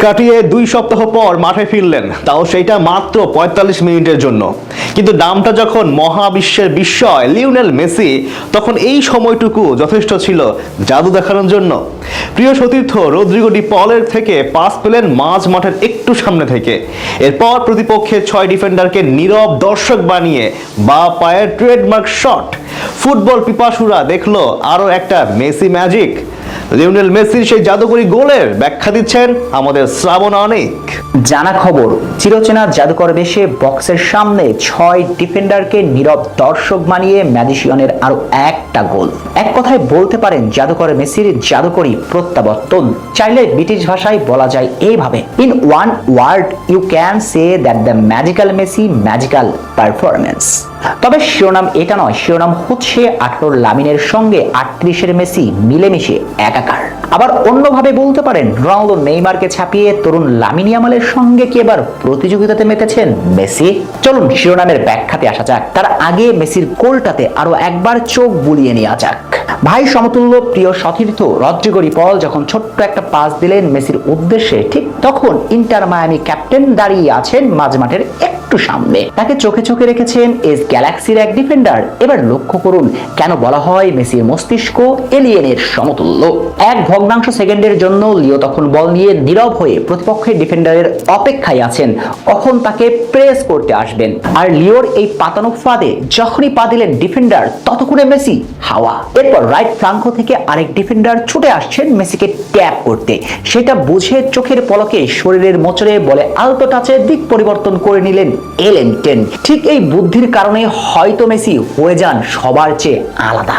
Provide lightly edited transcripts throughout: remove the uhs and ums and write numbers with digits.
কাটিয়ে 2 সপ্তাহ পর মাঠে ফিরলেন, তাও সেটা মাত্র 45 মিনিটের জন্য। কিন্তু নামটা যখন মহাবিশ্বের বিস্ময় লিওনেল মেসি, তখন এই সময়টুকু যথেষ্ট ছিল জাদু দেখানোর জন্য। প্রিয় সতীর্থ রদ্রিগো ডি পলের থেকে পাস পেলেন মাঝ মাঠের একটু সামনে থেকে। এরপর প্রতিপক্ষের 6 ডিফেন্ডারকে নীরব দর্শক বানিয়ে বা পায়ের ট্রেডমার্ক শট। ফুটবল পিপাসুরা দেখলো আরো একটা মেসি ম্যাজিক। লিওনেল মেসির সেই জাদুকরী গোলের ব্যাখ্যা দিচ্ছেন আমাদের শ্রাবণ অনেক। জানা খবর, চিরচেনা জাদুকর বেশে বক্সের সামনে 6 ডিফেন্ডারকে নীরব দর্শক বানিয়ে ম্যাজিশিয়ানের আরো একটা গোল। এক কথায় বলতে পারেন জাদুকর মেসির জাদুকরী প্রত্যাবর্তন। চাইলে ব্রিটিশ ভাষায় বলা যায় এইভাবে, in one word you can say that the magical Messi magical performance. তবে শিরোনাম এটা নয়, শিরোনাম হচ্ছে 18 লামিনের সঙ্গে 38-এর মেসি মিলেমিশে একাকার। আবার অন্যভাবে বলতে পারেন, রোনালদো নেইমারকে ছাপিয়ে তরুণ লামিন ইয়ামালের সঙ্গে কি এবার প্রতিযোগিতাতে মেতেছেন মেসি? চলুন শিরোনামের ব্যাখ্যাতে আসা যাক। তার আগে মেসির গোলটাতে আরো একবার চোখ বুলিয়ে নেওয়া যাক। ভাই সমতুল্য প্রিয় সতীর্থ রদ্রিগো ডি পল যখন ছোট্ট একটা পাস দিলেন মেসির উদ্দেশ্যে, ঠিক তখন ইন্টার মায়ামি ক্যাপ্টেন দাঁড়িয়ে আছেন মাঝমাঠের একটু সামনে। তাকে চোখে চোখে রেখেছেন এস গ্যালাক্সির এক ডিফেন্ডার। এবার লক্ষ্য করুন কেন বলা হয় মেসির মস্তিষ্ক এলিয়েনের সমতুল্য। এক ভগ্নাংশ সেকেন্ডের জন্য লিও তখন বল নিয়ে নীরব হয়ে প্রতিপক্ষের ডিফেন্ডারের অপেক্ষায় আছেন কখন তাকে প্রেস করতে আসবেন। আর লিওর এই পাতানো ফাঁদে যখনই পা দিলেন ডিফেন্ডার, ততক্ষণে মেসি হাওয়া। এরপর রাইট ফ্লাঙ্ক থেকে আরেক ডিফেন্ডার ছুটে আসছেন মেসিকে ট্যাপ করতে। সেটা বুঝে চোখের পলকে শরীরের মোচড়ে বলে আলতো টাচে দিক পরিবর্তন করে নিলেন এলেন10। ঠিক এই বুদ্ধির কারণে হয়তো মেসি হয়ে যান সবার চেয়ে আলাদা।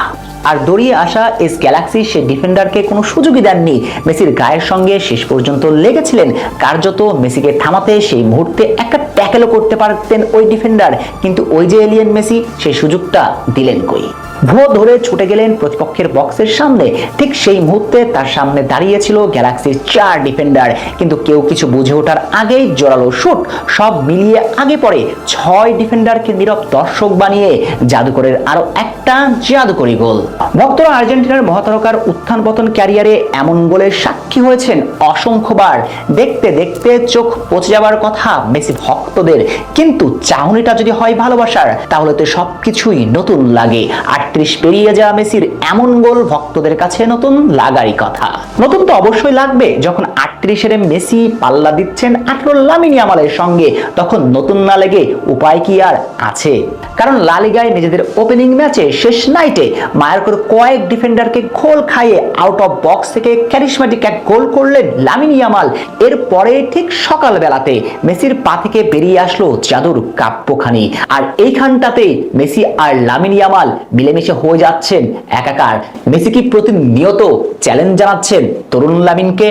আর দড়িয়ে আসা এস গ্যালাক্সি সে ডিফেন্ডারকে কোনো সুযোগই দেননি। মেসির গায়ের সঙ্গে শেষ পর্যন্ত লেগেছিলেন, কার্যত মেসিকে থামাতে সেই মুহূর্তে একটা ট্যাকেলও করতে পারতেন ওই ডিফেন্ডার। কিন্তু ওই যে এলিয়েন মেসি, সেই সুযোগটা দিলেন কই? ভো ধরে ছুটে গেলেন প্রতিপক্ষের বক্সের সামনে। ঠিক সেই মুহূর্তে তার সামনে দাঁড়িয়েছিল গ্যালাক্সির 4 ডিফেন্ডার। কিন্তু কেউ কিছু বুঝে ওঠার আগেই জোরালো শুট। সব মিলিয়ে আগে পরে 6 ডিফেন্ডারকে নীরব দর্শক বানিয়ে জাদুকরের আরো একটা জাদুকরী গোল। ভক্তরা আর্জেন্টিনার মহাতারকার উত্থান পতন ক্যারিয়ারে এমন গোলের সাক্ষী হয়েছেন অসংখ্যবার। দেখতে দেখতে চোখ পচে যাওয়ার কথা মেসি ভক্তদের, কিন্তু চাহনিটা যদি হয় ভালোবাসার, তাহলে তো সবকিছুই নতুন লাগে। 38 পেরিয়ে যাওয়া মেসির এমন গোল ভক্তদের কাছে নতুন লাগারই কথা। নতুন তো অবশ্যই লাগবে যখন 38-এর মেসি পাল্লা দিচ্ছেন 18 লামিন ইয়ামালের সঙ্গে। তখন নতুন না লেগে উপায় কি আর আছে? কারণ লা লিগায় নিজেদের ওপেনিং ম্যাচে শেষ নাইটে মায়ার্কোর কয়েক ডিফেন্ডারকে গোল খাইয়ে আউট অফ বক্স থেকে ক্যারিশম্যাটিক এক গোল করলেন লামিন ইয়ামাল। এরপরে ঠিক সকালবেলাতে মেসির পা থেকে বেরিয়ে আসলো জাদুর কাব্যখানি। আর এইখানটাতে মেসি আর লামিন ইয়ামাল মিলেমিশে হয়ে যাচ্ছেন একাকার। মেসি কি প্রতিনিয়ত চ্যালেঞ্জ জানাচ্ছেন তরুণ লামিনকে?